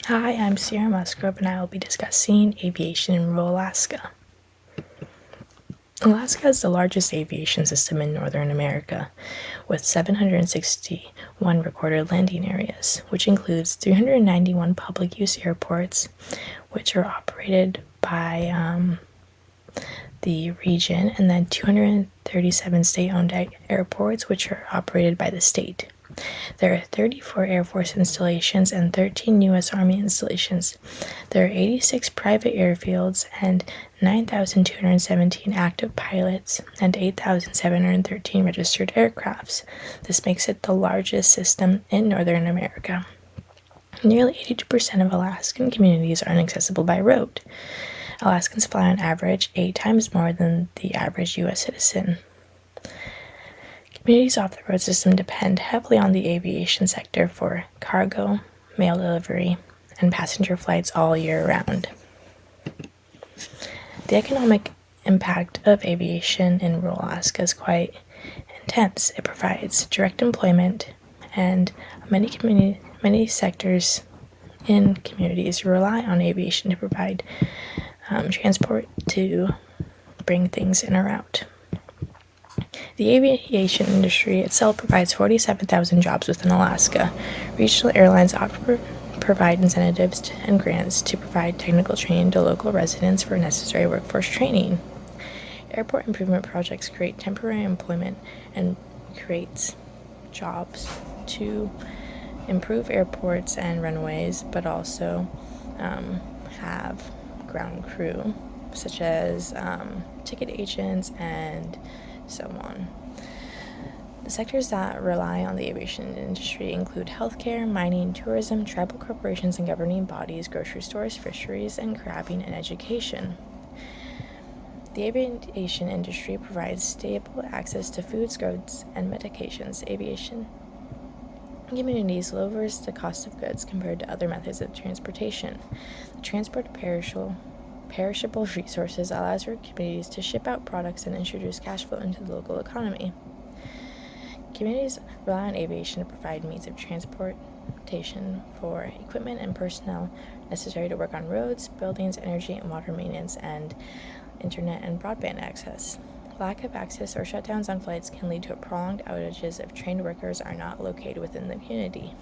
Hi, I'm Sierra Musgrove, and I will be discussing aviation in rural Alaska. Alaska is the largest aviation system in Northern America, with 761 recorded landing areas, which includes 391 public use airports, which are operated by the region, and then 237 state owned airports, which are operated by the state. There are 34 Air Force installations and 13 U.S. Army installations. There are 86 private airfields and 9,217 active pilots and 8,713 registered aircrafts. This makes it the largest system in Northern America. Nearly 82% of Alaskan communities are inaccessible by road. Alaskans fly on average 8 times more than the average U.S. citizen. Communities off the road system depend heavily on the aviation sector for cargo, mail delivery, and passenger flights all year round. The economic impact of aviation in rural Alaska is quite intense. It provides direct employment, and many sectors in communities rely on aviation to provide transport to bring things in or out. The aviation industry itself provides 47,000 jobs within Alaska. Regional airlines provide incentives and grants to provide technical training to local residents for necessary workforce training. Airport improvement projects create temporary employment and creates jobs to improve airports and runways, but also have ground crew, such as ticket agents and so on. The sectors that rely on the aviation industry include healthcare, mining, tourism, tribal corporations and governing bodies, grocery stores, fisheries, and crabbing, and education. The aviation industry provides stable access to foods, goods, and medications. Aviation communities lowers the cost of goods compared to other methods of transportation. The transport of perishable resources allows for communities to ship out products and introduce cash flow into the local economy. Communities rely on aviation to provide means of transportation for equipment and personnel necessary to work on roads, buildings, energy and water maintenance, and internet and broadband access. Lack of access or shutdowns on flights can lead to prolonged outages if trained workers are not located within the community.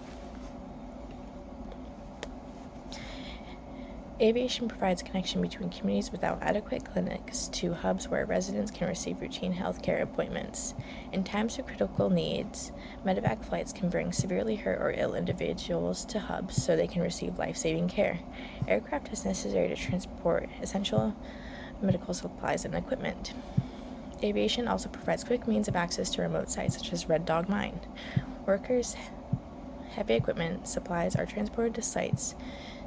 Aviation provides connection between communities without adequate clinics to hubs where residents can receive routine healthcare appointments. In times of critical needs, medevac flights can bring severely hurt or ill individuals to hubs so they can receive life-saving care. Aircraft is necessary to transport essential medical supplies and equipment. Aviation also provides quick means of access to remote sites such as Red Dog Mine. Workers, heavy equipment, supplies are transported to sites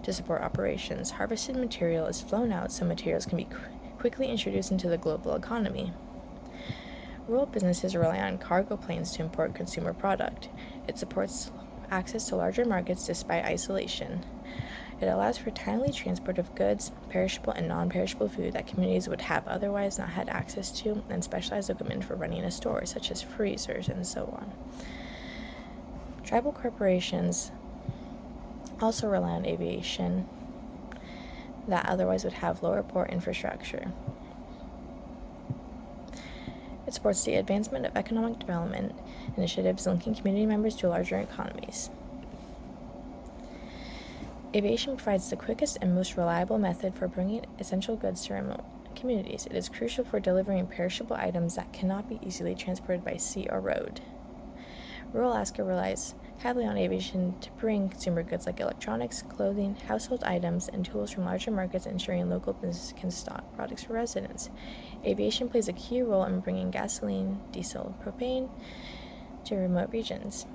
to support operations. Harvested material is flown out so materials can be quickly introduced into the global economy. Rural businesses rely on cargo planes to import consumer product. It supports access to larger markets despite isolation. It allows for timely transport of goods, perishable and non-perishable food that communities would have otherwise not had access to, and specialized equipment for running a store, such as freezers and so on. Tribal corporations also rely on aviation that otherwise would have lower port infrastructure. It supports the advancement of economic development initiatives linking community members to larger economies. Aviation provides the quickest and most reliable method for bringing essential goods to remote communities. It is crucial for delivering perishable items that cannot be easily transported by sea or road. Rural Alaska relies heavily on aviation to bring consumer goods like electronics, clothing, household items, and tools from larger markets, ensuring local businesses can stock products for residents. Aviation plays a key role in bringing gasoline, diesel, propane to remote regions.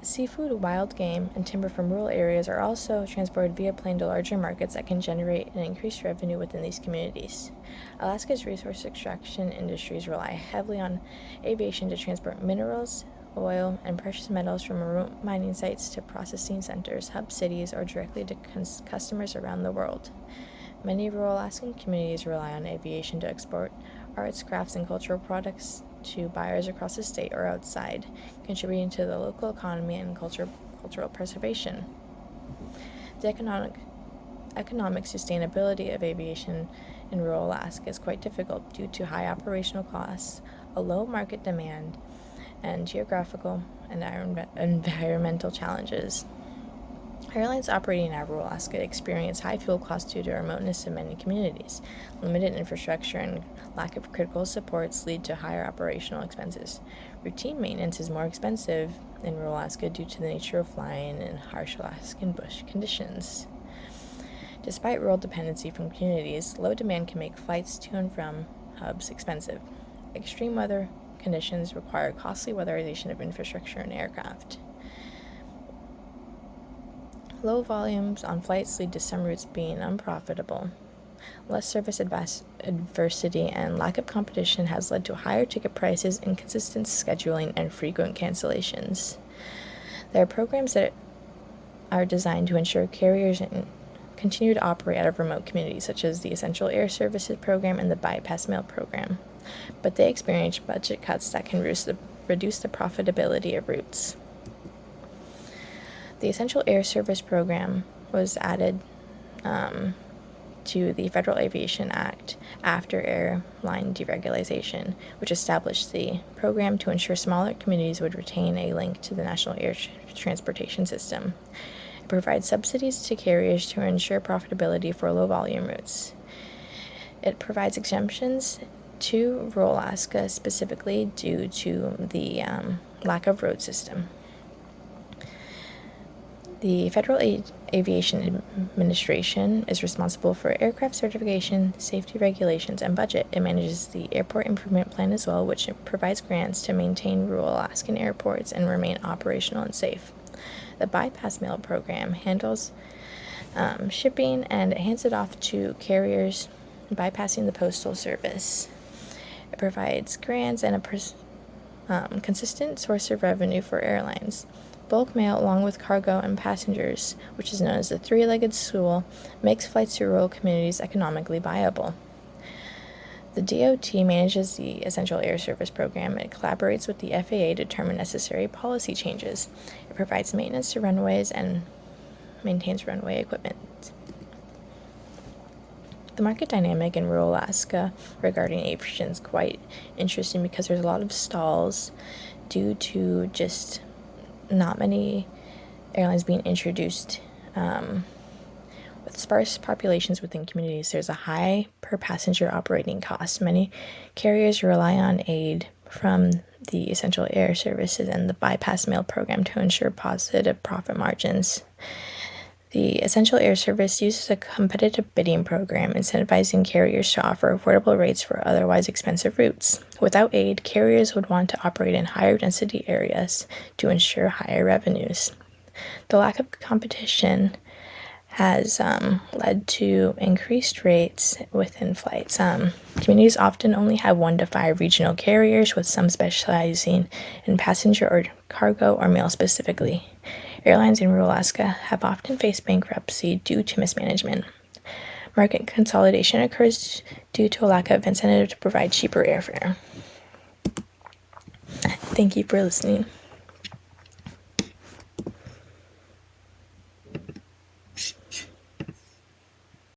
Seafood, wild game, and timber from rural areas are also transported via plane to larger markets that can generate an increased revenue within these communities. Alaska's resource extraction industries rely heavily on aviation to transport minerals, oil, and precious metals from remote mining sites to processing centers, hub cities, or directly to customers around the world. Many rural Alaskan communities rely on aviation to export arts, crafts, and cultural products to buyers across the state or outside, contributing to the local economy and cultural preservation. The economic sustainability of aviation in rural Alaska is quite difficult due to high operational costs, a low market demand, and geographical and environmental challenges. Airlines operating in rural Alaska experience high fuel costs due to remoteness of many communities. Limited infrastructure and lack of critical supports lead to higher operational expenses. Routine maintenance is more expensive in rural Alaska due to the nature of flying in harsh Alaskan bush conditions. Despite rural dependency from communities, low demand can make flights to and from hubs expensive. Extreme weather conditions require costly weatherization of infrastructure and aircraft. Low volumes on flights lead to some routes being unprofitable. Less service adversity and lack of competition has led to higher ticket prices, inconsistent scheduling, and frequent cancellations. There are programs that are designed to ensure carriers continue to operate out of remote communities, such as the Essential Air Services Program and the Bypass Mail Program, but they experience budget cuts that can reduce the profitability of routes. The Essential Air Service Program was added to the Federal Aviation Act after airline deregulation, which established the program to ensure smaller communities would retain a link to the national air transportation system. It provides subsidies to carriers to ensure profitability for low-volume routes. It provides exemptions to rural Alaska specifically due to the lack of road system. The Federal Aviation Administration is responsible for aircraft certification, safety regulations, and budget. It manages the Airport Improvement Plan as well, which provides grants to maintain rural Alaskan airports and remain operational and safe. The Bypass Mail Program handles shipping and hands it off to carriers, bypassing the postal service. It provides grants and a consistent source of revenue for airlines. Bulk mail, along with cargo and passengers, which is known as the three-legged stool, makes flights to rural communities economically viable. The DOT manages the Essential Air Service Program. It collaborates with the FAA to determine necessary policy changes. It provides maintenance to runways and maintains runway equipment. The market dynamic in rural Alaska regarding aviation is quite interesting because there's a lot of stalls due to just not many airlines being introduced. With sparse populations within communities, there's a high per passenger operating cost. Many carriers rely on aid from the Essential Air Services and the Bypass Mail Program to ensure positive profit margins. The Essential Air Service uses a competitive bidding program, incentivizing carriers to offer affordable rates for otherwise expensive routes. Without aid, carriers would want to operate in higher density areas to ensure higher revenues. The lack of competition has led to increased rates within flights. Communities often only have 1 to 5 regional carriers, with some specializing in passenger or cargo or mail specifically. Airlines in rural Alaska have often faced bankruptcy due to mismanagement. Market consolidation occurs due to a lack of incentive to provide cheaper airfare. Thank you for listening.